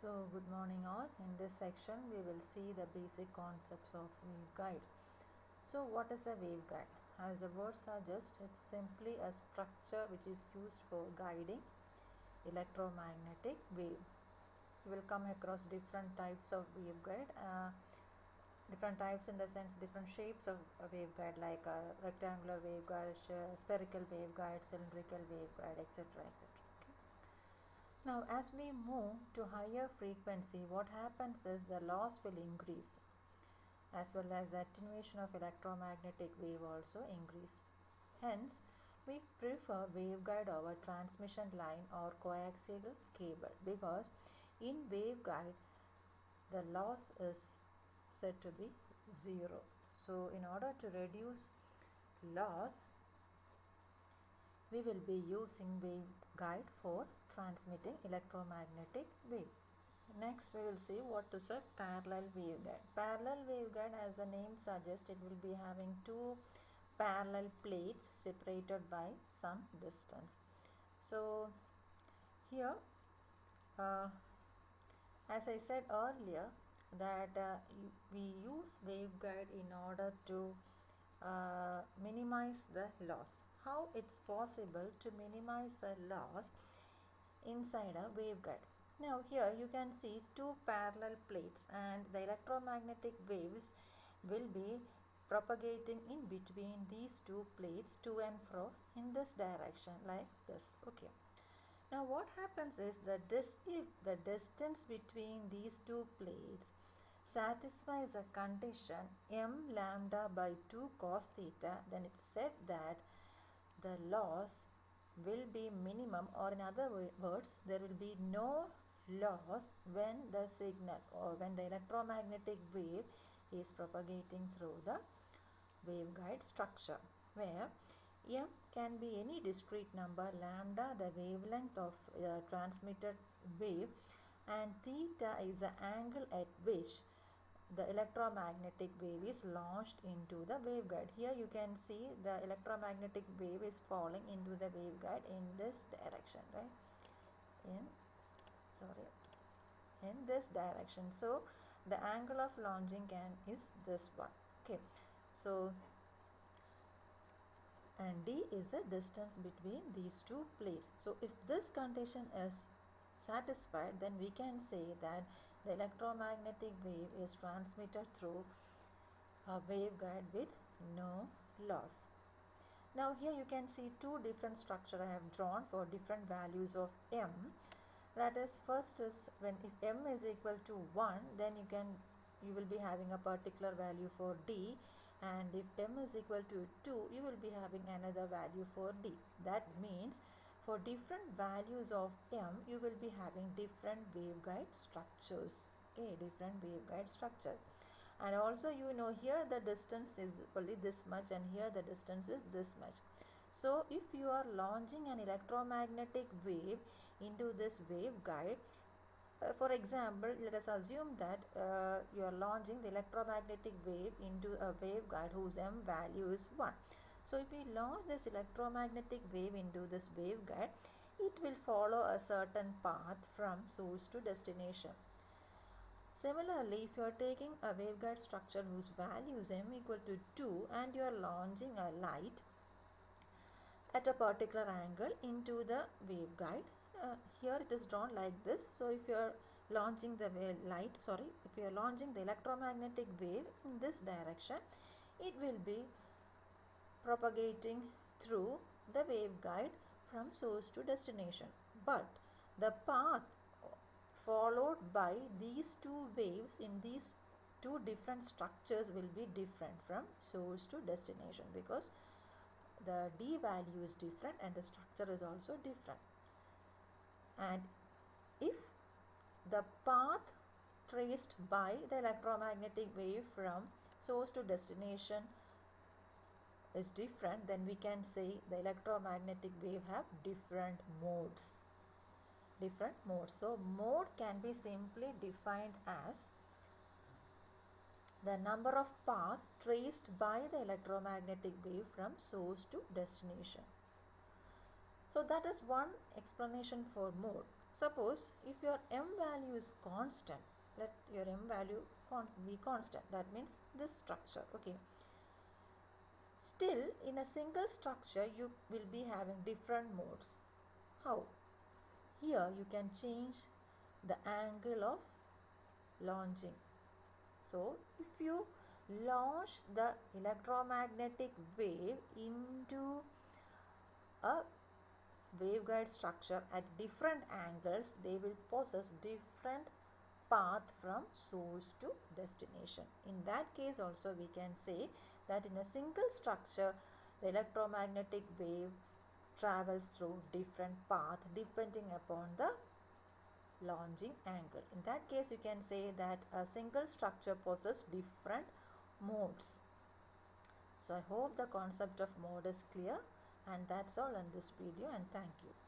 So good morning all. In this section we will see the basic concepts of waveguide. So what is a waveguide? As the word suggests, it's simply a structure which is used for guiding electromagnetic wave. You will come across different types of waveguide. Different types in the sense different shapes of a waveguide, like a rectangular waveguide, spherical waveguide, cylindrical waveguide, etc. etc. Now as we move to higher frequency, what happens is the loss will increase, as well as the attenuation of electromagnetic wave also increase. Hence, we prefer waveguide over transmission line or coaxial cable, because in waveguide the loss is said to be zero. So in order to reduce loss, we will be using waveguide for transmitting electromagnetic wave. Next we will see what is a parallel waveguide. Parallel waveguide, as the name suggests, it will be having two parallel plates separated by some distance. So here as I said earlier that we use waveguide in order to minimize the loss. How it's possible to minimize the loss inside a waveguide? Now here you can see two parallel plates, and the electromagnetic waves will be propagating in between these two plates to and fro in this direction, like this. Okay. Now what happens is that if the distance between these two plates satisfies a condition m lambda by 2 cos theta, then it's said that the loss will be minimum, or in other words, there will be no loss when the signal or when the electromagnetic wave is propagating through the waveguide structure, where m can be any discrete number, lambda the wavelength of transmitted wave, and theta is the angle at which the electromagnetic wave is launched into the waveguide. Here you can see the electromagnetic wave is falling into the waveguide in this direction, right? In this direction. So the angle of launching is this one. Okay. So and d is the distance between these two plates. So if this condition is satisfied, then we can say that the electromagnetic wave is transmitted through a waveguide with no loss. Now here you can see two different structures I have drawn for different values of m. That is, first is when if m is equal to 1, then you will be having a particular value for d, and if m is equal to 2, you will be having another value for d. That means for different values of m, you will be having different waveguide structures. Okay, different waveguide structures. And also, you know, here the distance is only this much, and here the distance is this much. So if you are launching an electromagnetic wave into this waveguide, for example, let us assume that you are launching the electromagnetic wave into a waveguide whose m value is 1. So if we launch this electromagnetic wave into this waveguide, it will follow a certain path from source to destination. Similarly, if you are taking a waveguide structure whose value is m equal to 2, and you are launching a light at a particular angle into the waveguide, here it is drawn like this. So if you are launching the if you are launching the electromagnetic wave in this direction, it will be propagating through the waveguide from source to destination. But the path followed by these two waves in these two different structures will be different from source to destination, because the d value is different and the structure is also different. And if the path traced by the electromagnetic wave from source to destination is different, then we can say the electromagnetic wave have different modes. So mode can be simply defined as the number of paths traced by the electromagnetic wave from source to destination. So that is one explanation for mode. suppose if your m value is constant, let your m value be constant, that means this structure, okay. Still, in a single structure, you will be having different modes. How? Here you can change the angle of launching. So, if you launch the electromagnetic wave into a waveguide structure at different angles, they will possess different path from source to destination. In that case also we can say that in a single structure the electromagnetic wave travels through different path depending upon the launching angle. In that case you can say that a single structure possesses different modes. So I hope the concept of mode is clear, and that's all in this video, and thank you.